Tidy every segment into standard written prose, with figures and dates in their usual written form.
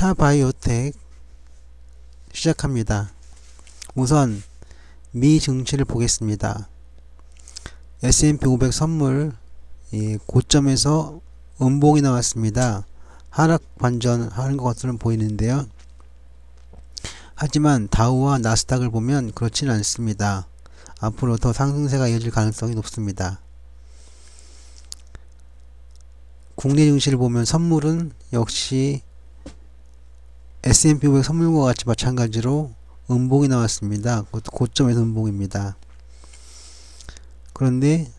차바이오텍 시작합니다. 우선 미 증시를 보겠습니다. S&P 500 선물 고점에서 음봉이 나왔습니다. 하락 반전하는 것처럼 보이는데요. 하지만 다우와 나스닥을 보면 그렇지는 않습니다. 앞으로 더 상승세가 이어질 가능성이 높습니다. 국내 증시를 보면 선물은 역시 S&P 500 선물과 같이 마찬가지로 음봉이 나왔습니다. 그것도 고점에서 음봉입니다. 그런데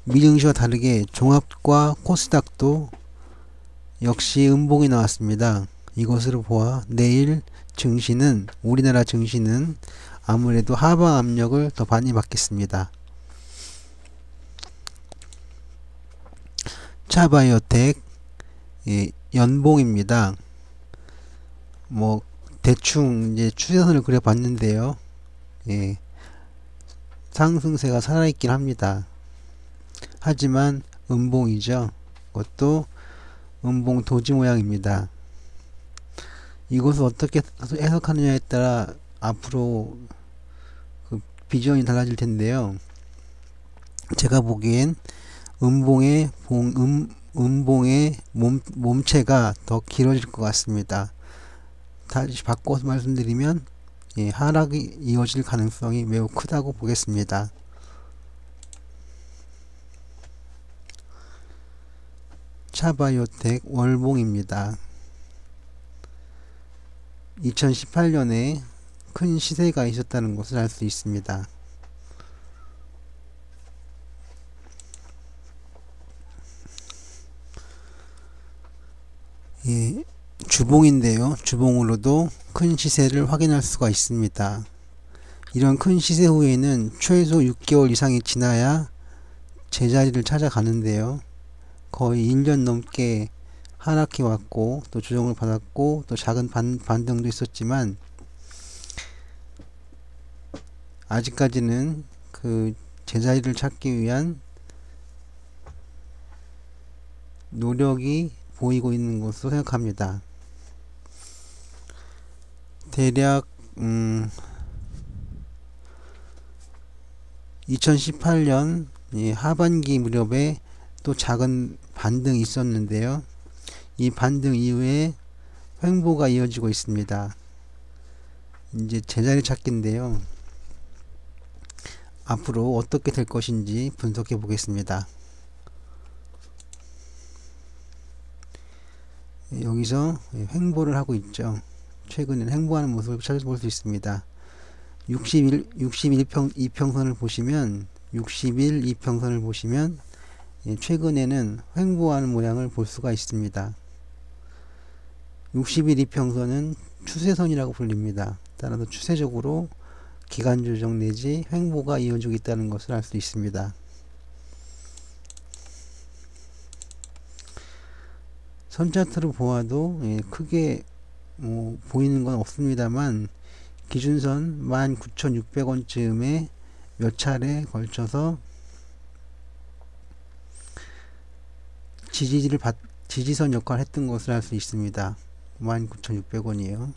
미증시와 다르게 종합과 코스닥도 역시 음봉이 나왔습니다. 이것으로 보아 내일 증시는, 우리나라 증시는 아무래도 하방 압력을 더 많이 받겠습니다. 차바이오텍 연봉입니다. 대충 이제 추세선을 그려봤는데요. 상승세가 살아있긴 합니다. 하지만 음봉이죠. 그것도 음봉 도지 모양입니다. 이것을 어떻게 해석하느냐에 따라 앞으로 그 비전이 달라질 텐데요. 제가 보기엔 음봉의 몸체가 더 길어질 것 같습니다. 다시 바꿔서 말씀드리면 하락이 이어질 가능성이 매우 크다고 보겠습니다. 차바이오텍 월봉입니다. 2018년에 큰 시세가 있었다는 것을 알 수 있습니다. 주봉인데요. 주봉으로도 큰 시세를 확인할 수가 있습니다. 이런 큰 시세 후에는 최소 6개월 이상이 지나야 제자리를 찾아가는데요. 거의 1년 넘게 하락해 왔고 또 조정을 받았고 또 작은 반등도 있었지만 아직까지는 그 제자리를 찾기 위한 노력이 보이고 있는 것으로 생각합니다. 대략 2018년 하반기 무렵에 또 작은 반등이 있었는데요. 이 반등 이후에 횡보가 이어지고 있습니다. 이제 제자리 찾기인데요. 앞으로 어떻게 될 것인지 분석해 보겠습니다. 여기서 횡보를 하고 있죠. 최근에 횡보하는 모습을 찾아볼 수 있습니다. 61이평선을 보시면 60일 이평선을 보시면 최근에는 횡보하는 모양을 볼 수가 있습니다. 60일 이평선은 추세선이라고 불립니다. 따라서 추세적으로 기간 조정 내지 횡보가 이어지고 있다는 것을 알 수 있습니다. 선차트로 보아도 크게 보이는 건 없습니다만 기준선 19,600원쯤에 몇 차례 걸쳐서 지지선 역할을 했던 것을 알 수 있습니다. 19,600원이에요.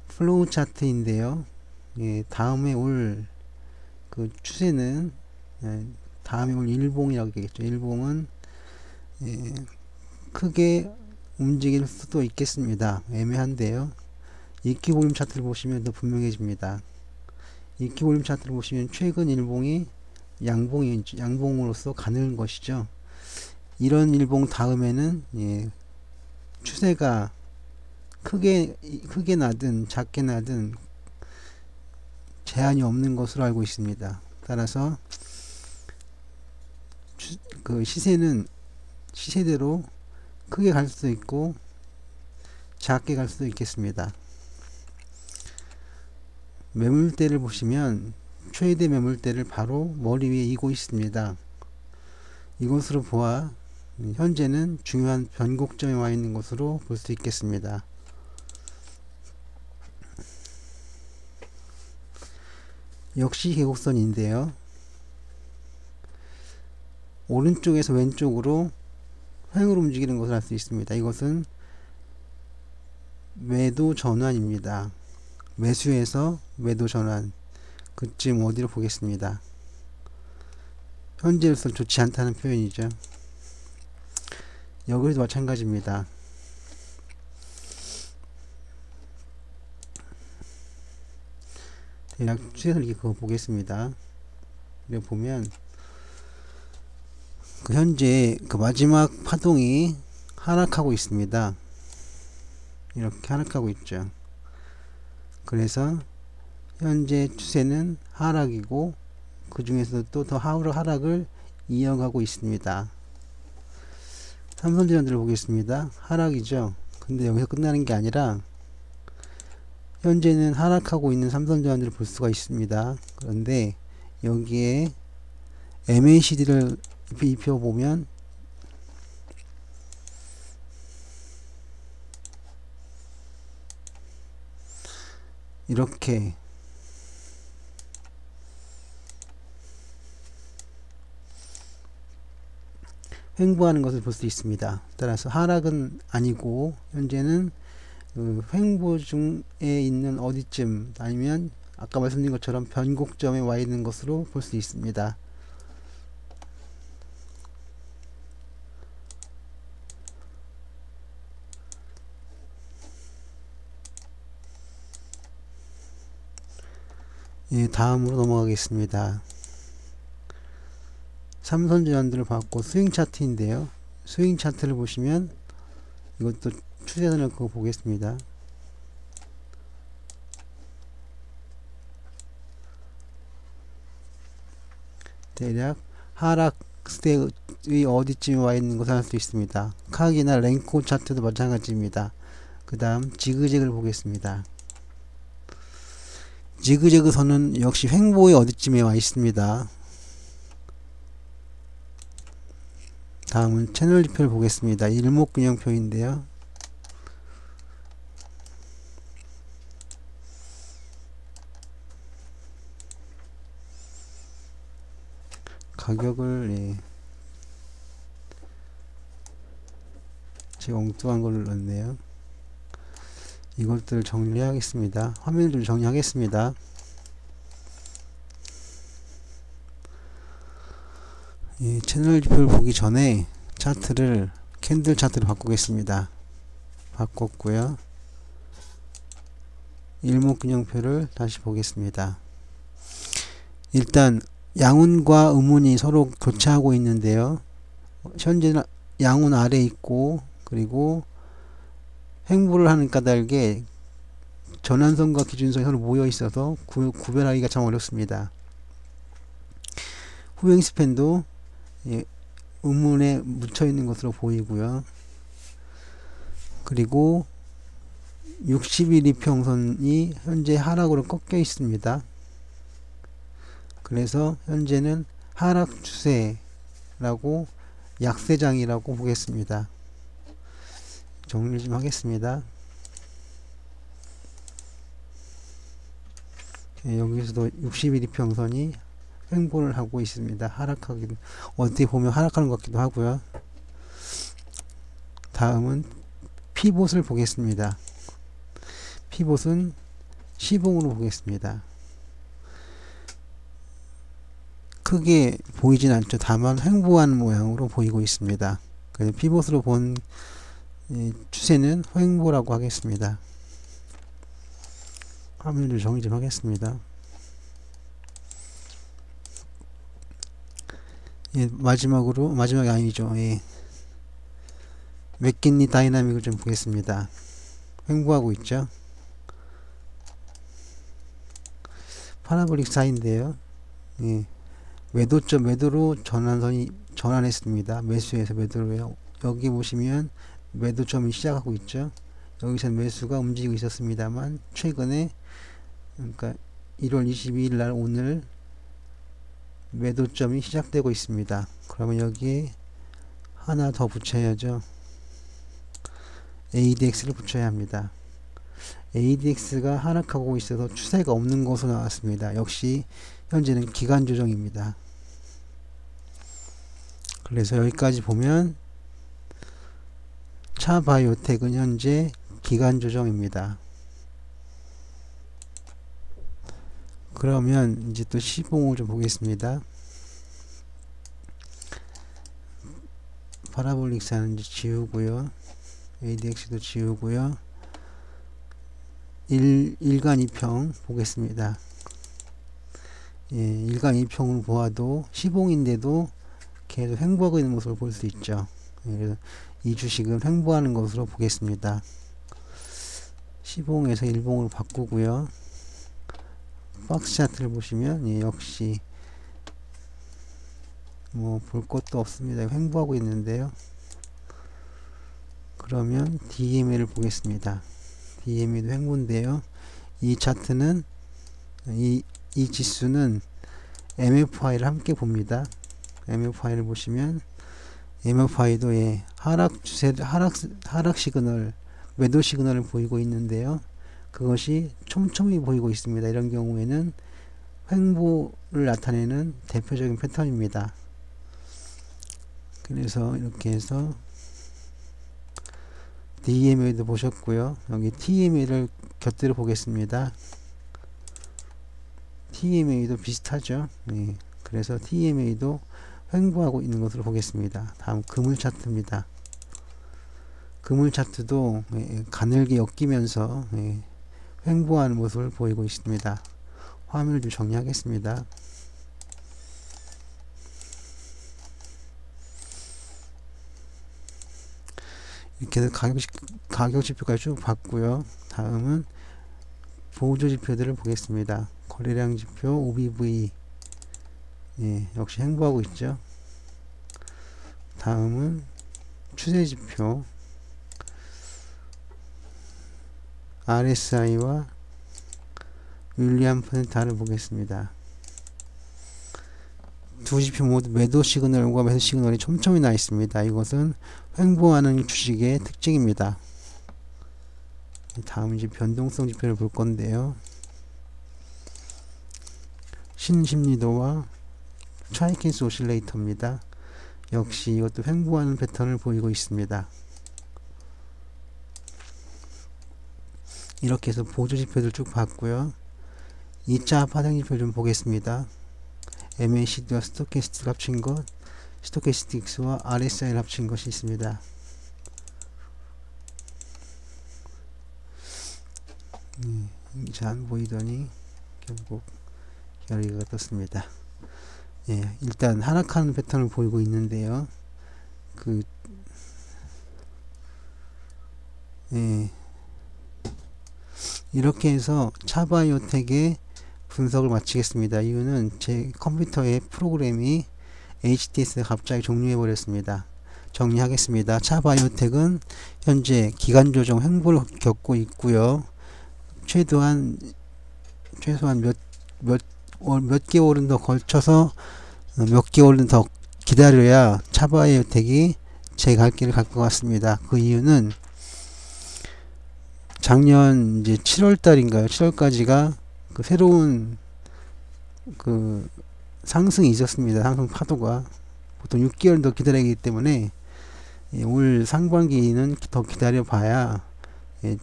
플로우 차트인데요. 다음에 올 그 추세는 다음에 올 일봉이라고 얘기했죠. 일봉은 크게 움직일 수도 있겠습니다. 애매한데요. 이키볼륨 차트를 보시면 더 분명해집니다. 이키볼륨 차트를 보시면 최근 일봉이 양봉으로서 가는 것이죠. 이런 일봉 다음에는 추세가 크게 나든 작게 나든 제한이 없는 것으로 알고 있습니다. 따라서 그 시세는 시세대로 크게 갈 수도 있고 작게 갈 수도 있겠습니다. 매물대를 보시면 최대 매물대를 바로 머리 위에 이고 있습니다. 이것으로 보아 현재는 중요한 변곡점에 와 있는 것으로 볼 수 있겠습니다. 역시 계곡선인데요. 오른쪽에서 왼쪽으로 횡으로 움직이는 것을 알 수 있습니다. 이것은 매도 전환입니다. 매수에서 매도 전환. 그쯤 어디로 보겠습니다. 현재로서 좋지 않다는 표현이죠. 여기서도 마찬가지입니다. 대략 추세를 이렇게 그거 보겠습니다. 이렇게 보면 그 현재 그 마지막 파동이 하락하고 있습니다. 이렇게 하락하고 있죠. 그래서 현재 추세는 하락이고 그 중에서도 또 더 하락을 이어가고 있습니다. 삼성전자를 보겠습니다. 하락이죠. 근데 여기서 끝나는 게 아니라 현재는 하락하고 있는 삼성전자를 볼 수가 있습니다. 그런데 여기에 MACD를 입혀보면 이렇게 횡보하는 것을 볼 수 있습니다. 따라서 하락은 아니고 현재는 그 횡보 중에 있는 어디쯤 아니면 아까 말씀드린 것처럼 변곡점에 와 있는 것으로 볼 수 있습니다. 예, 다음으로 넘어가겠습니다. 삼성전자를 봤고 스윙 차트인데요. 스윙 차트를 보시면 이것도 추세선을 그거 보겠습니다. 대략 하락세의 어디쯤에 와 있는 것을 알 수 있습니다. 카기나 랭코 차트도 마찬가지입니다. 그 다음 지그재그를 보겠습니다. 지그재그 선은 역시 횡보의 어디쯤에 와 있습니다. 다음은 채널 지표를 보겠습니다. 일목균형표인데요. 가격을 제가 엉뚱한 걸로 넣었네요. 이것들을 정리하겠습니다. 화면을 좀 정리하겠습니다. 이 채널 지표를 보기 전에 차트를 캔들 차트로 바꾸겠습니다. 바꿨고요. 일목균형표를 다시 보겠습니다. 일단 양운과 음운이 서로 교차하고 있는데요. 현재는 양운 아래 있고 그리고 횡보를 하는 까닭에 전환선과 기준선이 서로 모여 있어서 구별하기가 참 어렵습니다. 후행스팬도 음운에 묻혀 있는 것으로 보이고요. 그리고 60일 이평선이 현재 하락으로 꺾여 있습니다. 그래서 현재는 하락 추세라고 약세장이라고 보겠습니다. 정리 좀 하겠습니다. 여기서도 60일 이평선이 횡보를 하고 있습니다. 하락하기도 어떻게 보면 하락하는 것 같기도 하고요. 다음은 피봇을 보겠습니다. 피봇은 시봉으로 보겠습니다. 크게 보이진 않죠. 다만 횡보하는 모양으로 보이고 있습니다. 그래서 피봇으로 본 추세는 횡보라고 하겠습니다. 화면을 정리 좀 하겠습니다. 마지막이 아니죠. 맥킨리 다이나믹을 좀 보겠습니다. 횡보하고 있죠. 파라볼릭 사인데요. 매도로 전환했습니다. 매수에서 매도로요. 여기 보시면 매도점이 시작하고 있죠. 여기서 매수가 움직이고 있었습니다만 최근에 그러니까 1월 22일 날 오늘 매도점이 시작되고 있습니다. 그러면 여기에 하나 더 붙여야죠. ADX를 붙여야 합니다. ADX가 하락하고 있어서 추세가 없는 것으로 나왔습니다. 역시 현재는 기간 조정입니다. 그래서 여기까지 보면 차바이오텍은 현재 기간 조정입니다. 그러면 이제 또 시봉을 좀 보겠습니다. 파라볼릭사는 이제 지우고요. ADX도 지우고요. 일간 2평 보겠습니다. 예, 일간 2평을 보아도 시봉인데도 계속 횡보하고 있는 모습을 볼 수 있죠. 예, 그래서 이 주식은 횡보하는 것으로 보겠습니다. 시봉에서 일봉으로 바꾸고요. 박스 차트를 보시면 예, 역시 뭐 볼 것도 없습니다. 횡보하고 있는데요. 그러면 DMA를 보겠습니다. DMA도 횡보인데요. 이 차트는 이 지수는 MFI를 함께 봅니다. MFI를 보시면 MFI도 예, 하락 시그널, 매도 시그널을 보이고 있는데요. 그것이 촘촘히 보이고 있습니다. 이런 경우에는 횡보를 나타내는 대표적인 패턴입니다. 그래서 이렇게 해서 DMA도 보셨고요. 여기 TMA를 곁들여 보겠습니다. TMA도 비슷하죠. 네. 그래서 TMA도 횡보하고 있는 것으로 보겠습니다. 다음 그물 차트입니다. 그물 차트도 가늘게 엮이면서 횡보하는 모습을 보이고 있습니다. 화면을 좀 정리하겠습니다. 이렇게 해서 가격 지표까지 쭉 봤고요. 다음은 보조 지표들을 보겠습니다. 거래량 지표, OBV 예, 역시 횡보하고 있죠. 다음은 추세 지표, RSI와 윌리엄 퍼센타를 보겠습니다. 두 지표 모두 매도 시그널과 매수 시그널이 촘촘히 나 있습니다. 이것은 횡보하는 주식의 특징입니다. 다음 이제 변동성 지표를 볼 건데요. 신심리도와 차이킨스 오실레이터입니다. 역시 이것도 횡보하는 패턴을 보이고 있습니다. 이렇게 해서 보조 지표들 쭉 봤고요. 2차 파생 지표 좀 보겠습니다. MACD와 스토캐스틱 합친 것, 스토캐스틱스와 RSI를 합친 것이 있습니다. 잘 안 보이더니 결국 결의가 떴습니다. 예, 일단 하락하는 패턴을 보이고 있는데요. 이렇게 해서 차바이오텍의 분석을 마치겠습니다. 이유는 제 컴퓨터의 프로그램이 HTS가 갑자기 종료해 버렸습니다. 정리하겠습니다. 차바이오텍은 현재 기간 조정 횡보를 겪고 있고요. 최소한 몇 개월은 더 걸쳐서 몇 개월은 더 기다려야 차바이오텍이 제 갈 길을 갈 것 같습니다. 그 이유는 작년 이제 7월달인가요? 7월까지가 그 새로운 그 상승이 있었습니다. 상승 파도가 보통 6개월 더 기다려야 하기 때문에 올 상반기는 더 기다려 봐야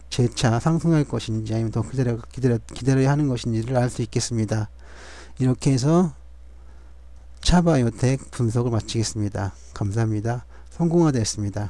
재차 상승할 것인지 아니면 더 기다려야 하는 것인지를 알 수 있겠습니다. 이렇게 해서 차바이오텍 분석을 마치겠습니다. 감사합니다. 성공화되었습니다.